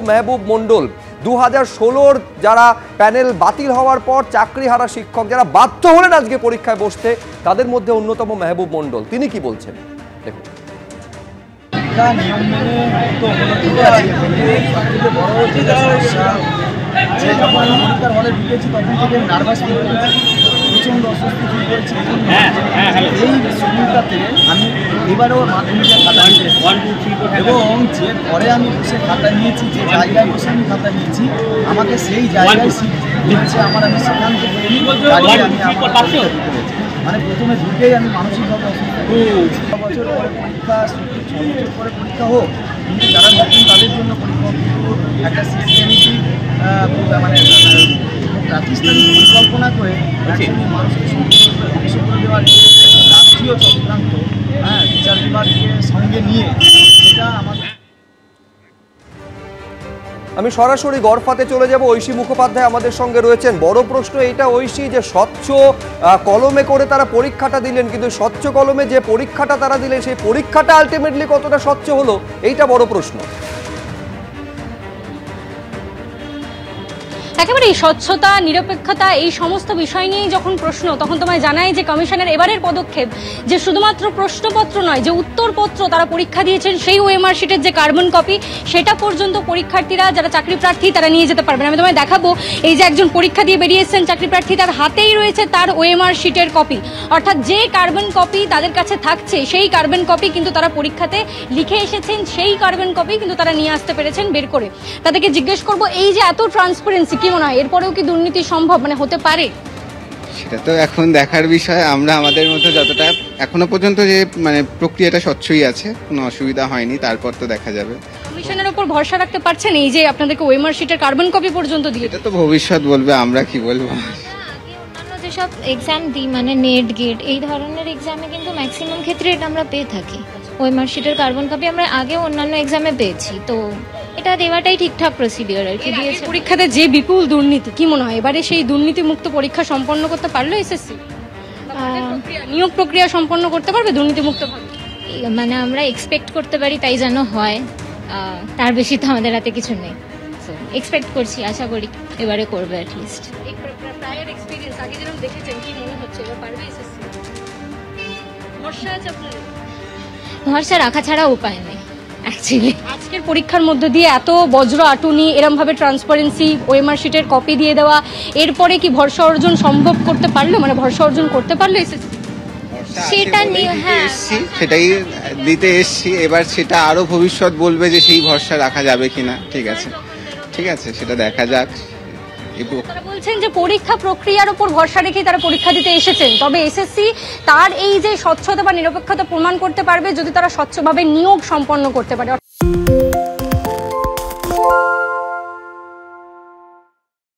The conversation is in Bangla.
মেহবুব মণ্ডল 2016-র যারা প্যানেল বাতিল হওয়ার পর চাকরিহারা শিক্ষক যারা বাধ্য হলেন আজকে পরীক্ষায় বসতে, তাদের মধ্যে অন্যতম মেহবুব মণ্ডল। তিনি কি বলছেন দেখুন। পরীক্ষার হলে ঢুকেছি তখন থেকে নার্ভাস ফিল করেছি, প্রচণ্ড অস্বস্তি ফিল করেছি। এই সময়টাতে আমি এবারেও মাধ্যমিকের খাতা নিয়েছি এবং যে ঘরে আমি বসে খাতা নিয়েছি, যে জায়গায় বসে আমি খাতা নিয়েছি, আমাকে সেই জায়গায় দিচ্ছে আমার, আমি সেখান থেকে মানে প্রথমে ঢুকেই আমি মানসিকভাবে অসুস্থ। 6 বছর পরে পরীক্ষা, 6 বছর পরে পরীক্ষা হোক, কিন্তু যারা নতুন তাদের জন্য পরীক্ষা, কিন্তু একটা সিস্টেমেটিক মানে প্রাতিষ্ঠানিক পরিকল্পনা করে মানুষকে ধ্বংস করে দেওয়ার রাষ্ট্রীয় চক্রান্ত, বিচার বিভাগকে সঙ্গে নিয়ে, সেটা আমাদের। আমি সরাসরি গড়ফাতে চলে যাব। ঐশী মুখোপাধ্যায় আমাদের সঙ্গে রয়েছেন। বড় প্রশ্ন এটা ঐশী, যে স্বচ্ছ কলমে করে তারা পরীক্ষাটা দিলেন, কিন্তু স্বচ্ছ কলমে যে পরীক্ষাটা তারা দিলেন সেই পরীক্ষাটা আলটিমেটলি কতটা স্বচ্ছ হলো, এইটা বড় প্রশ্ন। একেবারে স্বচ্ছতা, নিরপেক্ষতা এই সমস্ত বিষয় নিয়ে যখন প্রশ্ন, তখন তোমায় জানাই যে কমিশনের এবারের পদক্ষেপ যে শুধুমাত্র প্রশ্নপত্র নয়, যে উত্তরপত্র তারা পরীক্ষা দিয়েছেন সেই ওএমআর শিটের যে কার্বন কপি, সেটা পর্যন্ত পরীক্ষার্থীরা যারা চাকরি প্রার্থী তারা নিয়ে যেতে পারবেন। আমি তোমায় দেখাবো, এই যে একজন পরীক্ষা দিয়ে বেরিয়ে এসেছেন চাকরি প্রার্থী, তার হাতেই রয়েছে তার ওএমআর শিটের কপি, অর্থাৎ যে কার্বন কপি তাদের কাছে থাকছে সেই কার্বন কপি কিন্তু তারা পরীক্ষাতে লিখে এসেছেন, সেই কার্বন কপি কিন্তু তারা নিয়ে আসতে পেরেছেন বের করে। তাদেরকে জিজ্ঞেস করবো, এই যে এত ট্রান্সপারেন্সি, কি মনে হয় এরপরেও কি দুর্নীতি সম্ভব, মানে হতে পারে? সেটা তো এখন দেখার বিষয়। আমরা আমাদের মতো যতটা এখনো পর্যন্ত যে মানে প্রক্রিয়াটা স্বচ্ছই আছে, কোনো অসুবিধা হয়নি, তারপর তো দেখা যাবে। কমিশনের উপর ভরসা রাখতে পারছেন এই যে আপনাদেরকে ওএমআর শিটের কার্বন কপি পর্যন্ত দিয়ে? এটা তো ভবিষ্যৎ বলবে, আমরা কি বলবো। অন্যান্য যেসব এক্সাম দিই, মানে নেট গেট এই ধরনের এক্সামে কিন্তু ম্যাক্সিমাম ক্ষেত্রে এটা আমরা পেয়ে থাকি। ওএমআর শিটের কার্বন কপি আমরা আগে অন্যান্য এক্সামে পেয়েছি, তো এটা দেওয়াটাই ঠিকঠাক প্রসিডিওর আর কি। দিয়েছে পরীক্ষাতে যে বিপুল দুর্নীতি, কি মনে হয় এবারে সেই দুর্নীতি মুক্ত পরীক্ষা সম্পন্ন করতে পারলো এসএসসি? নিয়োগ প্রক্রিয়া সম্পন্ন করতে পারবে দুর্নীতি মুক্ত ভাবে? মানে আমরা এক্সপেক্ট করতে পারি তাই যেন হয়, তার বেশি তো আমাদের হাতে কিছু নেই। এক্সপেক্ট করছি, আশা করি এবারে করবে অ্যাটলিস্ট। প্রায়র এক্সপেরিয়েন্স আগে যেরকম দেখেছেন, কি মনে হচ্ছে এবার পারবে এসএসসি? ভরসা আছে আপনাদের? ভরসা রাখা ছাড়া উপায় নেই অ্যাকচুয়ালি। আজকের পরীক্ষার মধ্য দিয়ে এত বজ্র আটুনি, এরম ভাবে ট্রান্সপারেন্সি, ওএমআর শিটের কপি দিয়ে দেওয়া, এরপরে কি ভরসা অর্জন সম্ভব করতে পারলো, মানে ভরসা অর্জন করতে পারলো এসএসসি? সেটা নিয়ে সেটাই দিতে এসছি, এবার সেটা আরো ভবিষ্যৎ বলবে যে সেই ভরসা রাখা যাবে কিনা। ঠিক আছে, ঠিক আছে, সেটা দেখা যাক। তারা বলছেন যে পরীক্ষা প্রক্রিয়ার উপর ভরসা রেখে তারা পরীক্ষা দিতে এসেছেন, তবে এসএসসি তার এই যে স্বচ্ছতা বা নিরপেক্ষতা প্রমাণ করতে পারবে যদি তারা স্বচ্ছভাবে নিয়োগ সম্পন্ন করতে পারে।